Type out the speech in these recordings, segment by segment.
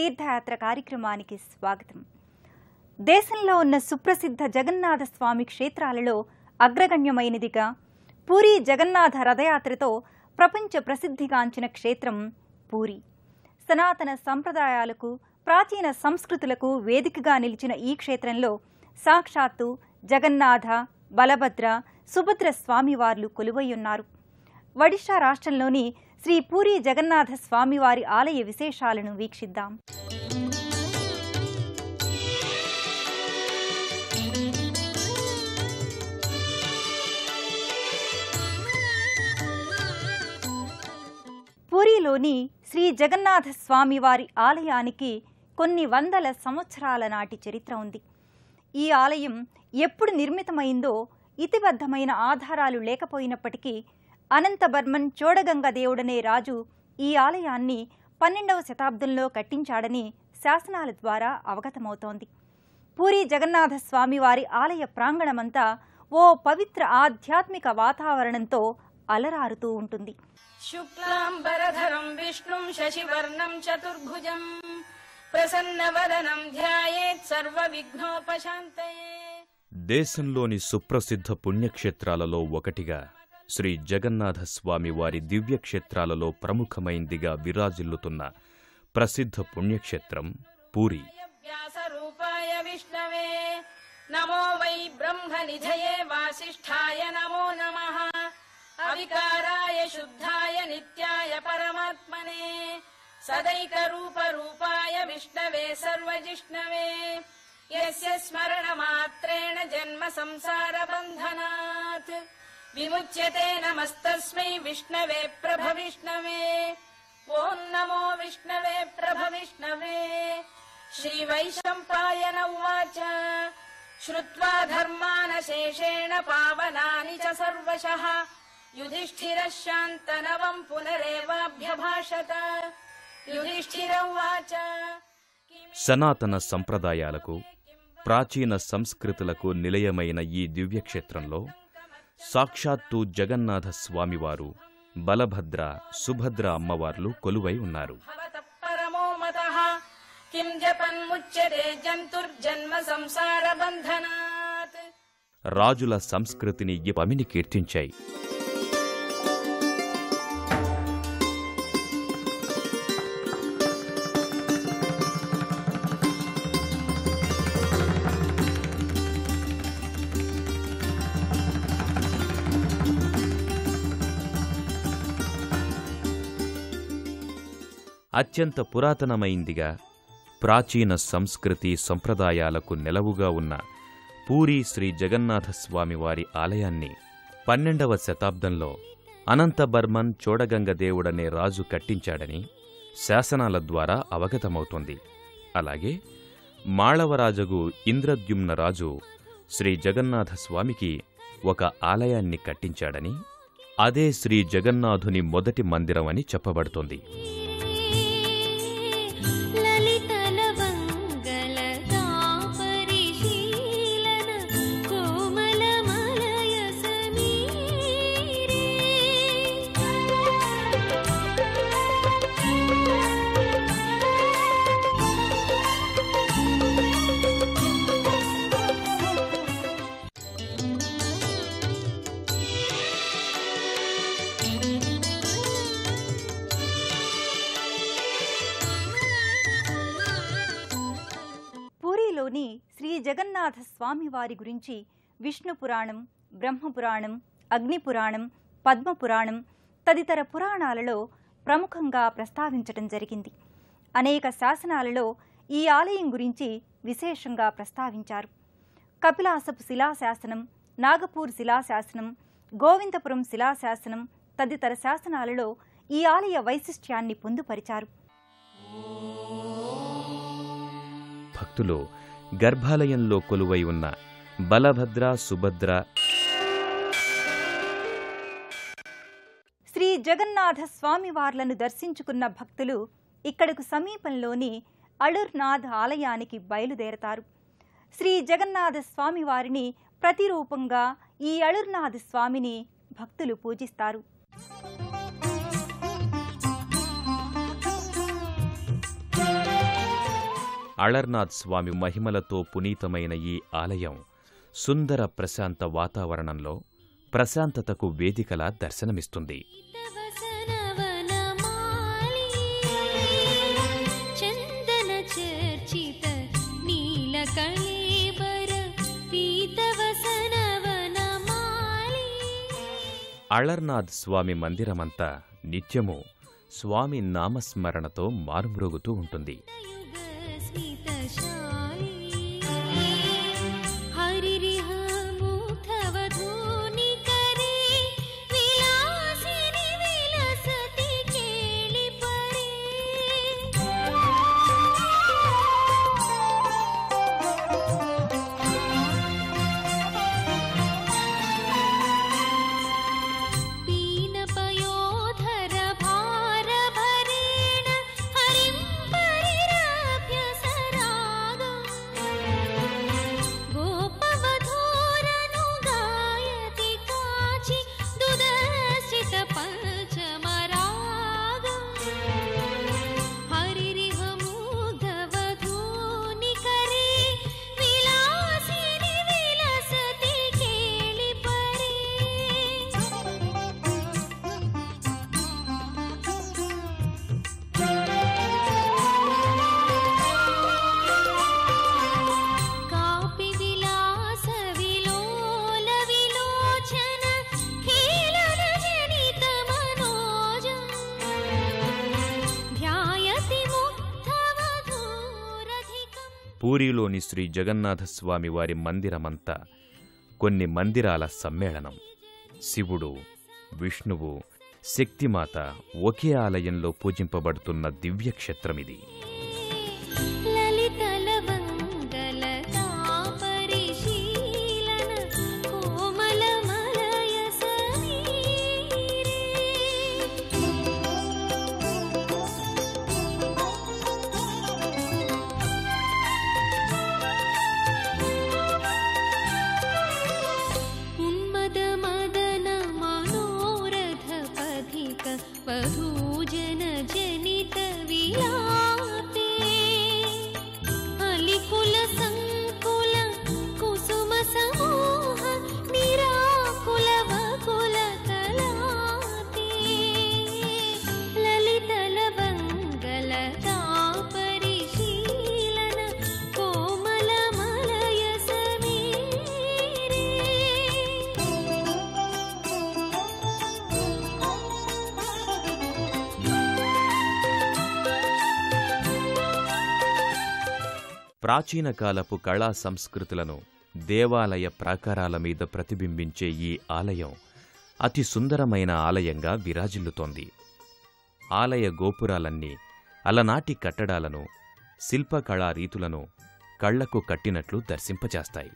తీర్థయాత్ర కార్యక్రమానికి స్వాగతం. దేశంలో ఉన్న సుప్రసిద్ధ జగన్నాథ స్వామి క్షేత్రాలలో అగ్రగణ్యమైనదిగా పూరీ జగన్నాథ రథయాత్రతో ప్రపంచ ప్రసిద్ధిగాంచిన క్షేత్రం పూరీ. సనాతన సంప్రదాయాలకు, ప్రాచీన సంస్కృతులకు వేదికగా నిలిచిన ఈ క్షేత్రంలో సాక్షాత్తు జగన్నాథ, బలభద్ర, సుభద్ర స్వామివార్లు కొలువైయున్నారు. ఒడిషా రాష్ట్రంలోని శ్రీ పూరీ జగన్నాథ స్వామివారి ఆలయ విశేషాలను వీక్షిద్దాం. పూరీలోని శ్రీ జగన్నాథ స్వామివారి ఆలయానికి కొన్ని వందల సంవత్సరాల నాటి చరిత్ర ఉంది. ఈ ఆలయం ఎప్పుడు నిర్మితమైందో ఇతిబద్ధమైన ఆధారాలు లేకపోయినప్పటికీ అనంతబర్మన్ చోడగంగ దేవుడనే రాజు ఈ ఆలయాన్ని 12వ శతాబ్దంలో కట్టించాడని శాసనాల ద్వారా అవగతమవుతోంది. పూరీ జగన్నాథ స్వామివారి ఆలయ ప్రాంగణమంతా ఓ పవిత్ర ఆధ్యాత్మిక వాతావరణంతో అలరారుతూ ఉంటుంది. శుక్లాంబరధరం విష్ణుం శశివర్ణం చతుర్భుజం ప్రసన్నవదనం ధ్యాయేత్ సర్వ విఘ్నోపశాంతయే. దేశంలోని సుప్రసిద్ధ పుణ్యక్షేత్రాలలో ఒకటిగా శ్రీ జగన్నాథ స్వామి వారి దివ్యక్షేత్రాలలో ప్రముఖమైందిగా విరాజిల్లుతున్న ప్రసిద్ధ పుణ్యక్షేత్రం పూరీ. వ్యాసరూపాయ విష్ణవే నమో వై బ్రహ్మనిధయే వాసిష్ఠాయ నమో నమః అవికారాయ శుద్ధాయ నిత్యాయ పరమాత్మనే సదైకరూపరూపాయ విష్ణవే సర్వజిష్ణవే యస్య స్మరణమాత్రేణ జన్మ సంసార బంధనాత్ విముచ్యతే నమస్తస్మై విష్ణవే ప్రభవిష్ణవే. ఓం నమో విష్ణవే ప్రభవిష్ణవే. శ్రీవైశంపాయన ఉవాచ శ్రుత్వా ధర్మానశేషేణ పావనాని చ సర్వశః యుధిష్ఠిరః శాంతనవం పునరేవాభ్యభాషత. యుధిష్ఠిర ఉవాచ సనాతన సంప్రదాయాలకు, ప్రాచీన సంస్కృతులకు నిలయమైన ఈ దివ్యక్షేత్రంలో సాక్షాత్తు జగన్నాథ స్వామివారు, బలభద్ర, సుభద్ర అమ్మవార్లు కొలువై ఉన్నారు. రాజుల సంస్కృతిని ఈ పమిని కీర్తించాయి. అత్యంత పురాతనమైందిగా, ప్రాచీన సంస్కృతి సంప్రదాయాలకు నెలవుగా ఉన్న పూరీ శ్రీ జగన్నాథ స్వామివారి ఆలయాన్ని 12వ శతాబ్దంలో అనంతబర్మన్ చోడగంగ దేవుడనే రాజు కట్టించాడని శాసనాల ద్వారా అవగతమవుతోంది. అలాగే మాళవరాజగు ఇంద్రద్యుమ్న రాజు శ్రీ జగన్నాథ స్వామికి ఒక ఆలయాన్ని కట్టించాడని, అదే శ్రీ జగన్నాథుని మొదటి మందిరమని చెప్పబడుతోంది. పూరీలోని శ్రీ జగన్నాథ స్వామివారి గురించి విష్ణు పురాణం, బ్రహ్మపురాణం, అగ్నిపురాణం, పద్మపురాణం తదితర పురాణాలలో ప్రముఖంగా ప్రస్తావించటం జరిగింది. అనేక శాసనాలలో ఈ ఆలయం గురించి విశేషంగా ప్రస్తావించారు. కపిలాసపు శిలాశాసనం, నాగపూర్ శిలాశాసనం, గోవిందపురం శిలాశాసనం తదితర శాసనాలలో ఈ ఆలయ వైశిష్ట్యాన్ని పొందుపరిచారు. భక్తులు గర్భాలయంలో కొలువై ఉన్న బలభద్ర, సుభద్ర, శ్రీ జగన్నాథ స్వామివార్లను దర్శించుకున్న భక్తులు ఇక్కడకు సమీపంలోని అళుర్నాథ్ ఆలయానికి బయలుదేరతారు. శ్రీ జగన్నాథ స్వామివారిని ప్రతిరూపంగా ఈ అళుర్నాథ స్వామిని భక్తులు పూజిస్తారు. అళర్నాథ్ స్వామి మహిమలతో పునీతమైన ఈ ఆలయం సుందర ప్రశాంత వాతావరణంలో ప్రశాంతతకు వేదికలా దర్శనమిస్తుంది. అళర్నాథ్ స్వామి మందిరమంతా నిత్యము స్వామి నామస్మరణతో మారుమ్రోగుతూ ఉంటుంది. పూరిలోని శ్రీ జగన్నాథస్వామి వారి మందిరమంతా కొన్ని మందిరాల సమ్మేళనం. శివుడు, విష్ణువు, శక్తిమాత ఒకే ఆలయంలో పూజింపబడుతున్న దివ్యక్షేత్రమిది. ప్రాచీన కాలపు కళా సంస్కృతులను దేవాలయ ప్రాకారాల మీద ప్రతిబింబించే ఈ ఆలయం అతి సుందరమైన ఆలయంగా విరాజిల్లుతోంది. ఆలయ గోపురాలన్నీ అలనాటి కట్టడాలను, శిల్పకళా రీతులను కళ్లకు కట్టినట్లు దర్శింపచేస్తాయి.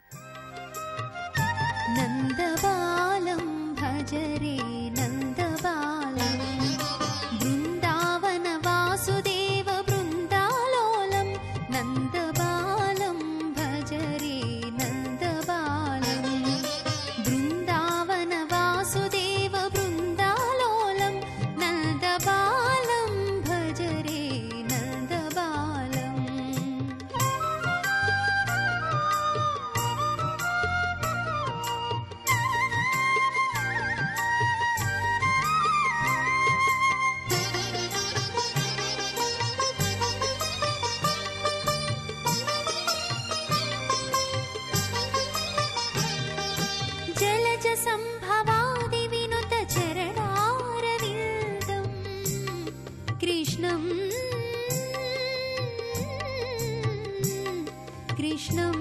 నందబాలం భజరే నందబాలం బృందావన వాసుదేవ బృందాలోలం నందబాలం భజరే నందబాలం బృందావన వాసుదేవ బృందాలోలం నందబాలం భజరే నందబాలం. జలజ సంభవాది వినుత చరణారవిందం కృష్ణం కృష్ణం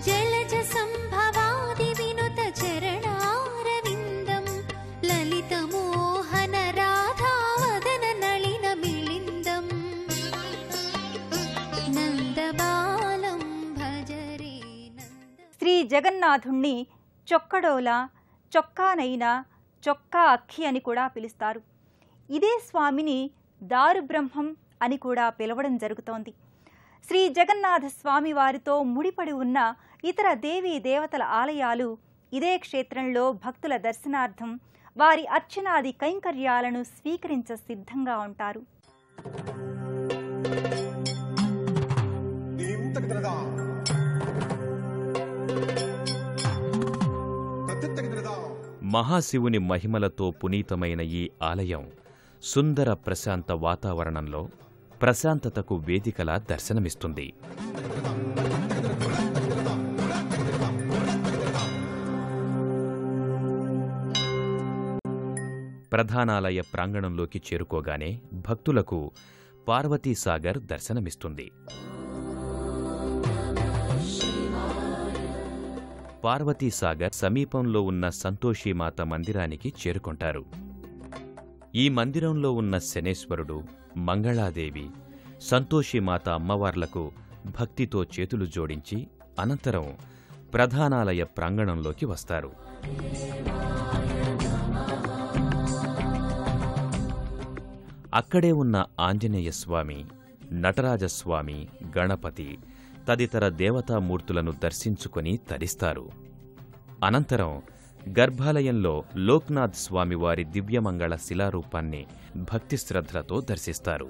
జలజ సంభవాది వినుత చరణారవిందం లలిత మోహన రాధావదన నళిన మిళిందం నందబాలం భజరే శ్రీ జగన్నాథుణ్ణి చొక్కడోలా, చొక్కానైనా, చొక్కా అక్కి అని కూడా పిలుస్తారు. ఇదే స్వామిని దారుబ్రహ్మం అని కూడా పిలవడం జరుగుతోంది. శ్రీ జగన్నాథ స్వామి వారితో ముడిపడి ఉన్న ఇతర దేవీ దేవతల ఆలయాలు ఇదే క్షేత్రంలో భక్తుల దర్శనార్థం వారి అర్చనాది కైంకర్యాలను స్వీకరించ సిద్ధంగా ఉంటారు. మహాశివుని మహిమలతో పునీతమైన ఈ ఆలయం సుందర ప్రశాంత వాతావరణంలో ప్రశాంతతకు వేదికలా దర్శనమిస్తుంది. ప్రధానాలయ ప్రాంగణంలోకి చేరుకోగానే భక్తులకు పార్వతీసాగర్ దర్శనమిస్తుంది. పార్వతీసాగర్ సమీపంలో ఉన్న సంతోషీమాత మందిరానికి చేరుకుంటారు. ఈ మందిరంలో ఉన్న శనేశ్వరుడు, మంగళాదేవి, సంతోషీమాత అమ్మవార్లకు భక్తితో చేతులు జోడించి అనంతరం ప్రధానాలయ ప్రాంగణంలోకి వస్తారు. అక్కడే ఉన్న ఆంజనేయస్వామి, నటరాజస్వామి, గణపతి తదితర దేవతామూర్తులను దర్శించుకుని తరిస్తారు. అనంతరం గర్భాలయంలో లోక్నాథ్ స్వామివారి దివ్యమంగళ శిలారూపాన్ని భక్తిశ్రద్ధలతో దర్శిస్తారు.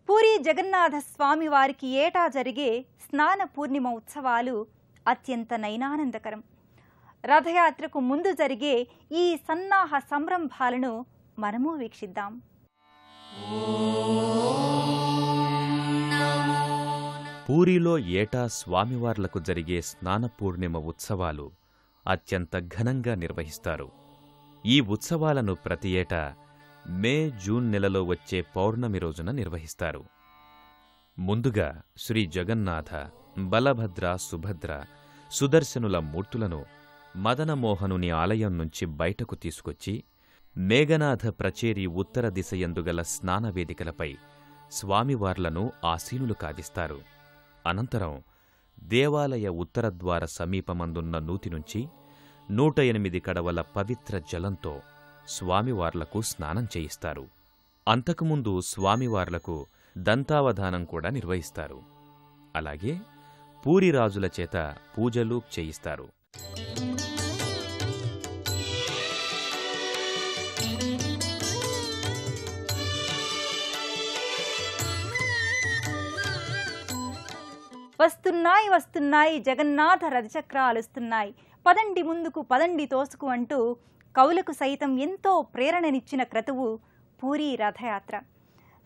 పూరీ జగన్నాథ స్వామివారికి ఏటా జరిగే స్నాన పూర్ణిమ ఉత్సవాలు అత్యంత నయనానందకరం. రథయాత్రకు ముందు జరిగే ఈ సన్నాహ సంరంభాలను మనము వీక్షిద్దాం. పూరీలో ఏటా స్వామివార్లకు జరిగే స్నాన పూర్ణిమ ఉత్సవాలు అత్యంత ఘనంగా నిర్వహిస్తారు. ఈ ఉత్సవాలను ప్రతి ఏటా మే, జూన్ నెలలో వచ్చే పౌర్ణమి రోజున నిర్వహిస్తారు. ముందుగా శ్రీ జగన్నాథ, బలభద్ర, సుభద్ర, సుదర్శనుల మూర్తులను మదనమోహనుని ఆలయం నుంచి బయటకు తీసుకొచ్చి మేఘనాథ ప్రచేరి ఉత్తర దిశయందుగల స్నానవేదికలపై స్వామివార్లను ఆసీనులు కావిస్తారు. అనంతరం దేవాలయ ఉత్తరద్వార సమీపమందున్న నూతి నుంచి 108 కడవల పవిత్ర జలంతో స్వామివార్లకు స్నానం చేయిస్తారు. అంతకుముందు స్వామివార్లకు దంతావధానం కూడా నిర్వహిస్తారు. అలాగే పూరిరాజుల చేత పూజలు చేయిస్తారు. వస్తున్నాయి వస్తున్నాయి జగన్నాథ రథచక్రాలుస్తున్నాయి, పదండి ముందుకు పదండి తోసుకు అంటూ కవులకు సైతం ఎంతో ప్రేరణనిచ్చిన క్రతువు పూరీ రథయాత్ర.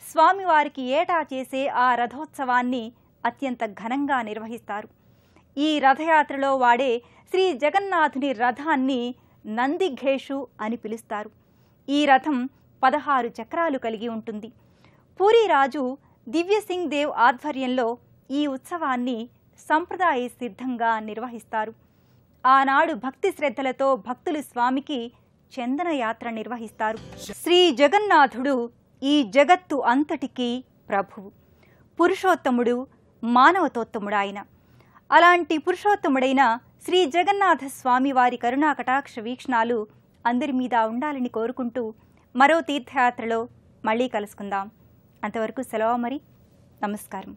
స్వామివారికి ఏటా చేసే ఆ రథోత్సవాన్ని అత్యంత ఘనంగా నిర్వహిస్తారు. ఈ రథయాత్రలో వాడే శ్రీ జగన్నాథుని రథాన్ని నందిఘేషు అని పిలుస్తారు. ఈ రథం 16 చక్రాలు కలిగి ఉంటుంది. పూరీ రాజు దివ్యసింగ్ దేవ్ ఆధ్వర్యంలో ఈ ఉత్సవాన్ని సంప్రదాయ సిద్ధంగా నిర్వహిస్తారు. ఆనాడు భక్తి శ్రద్ధలతో భక్తులు స్వామికి చందన యాత్ర నిర్వహిస్తారు. శ్రీ జగన్నాథుడు ఈ జగత్తు అంతటికీ ప్రభువు, పురుషోత్తముడు, మానవతోత్తముడాయన. అలాంటి పురుషోత్తముడైన శ్రీ జగన్నాథ స్వామివారి కరుణా కటాక్ష వీక్షణాలు అందరి మీద ఉండాలని కోరుకుంటూ మరో తీర్థయాత్రలో మళ్ళీ కలుసుకుందాం. అంతవరకు సెలవు మరి. నమస్కారం.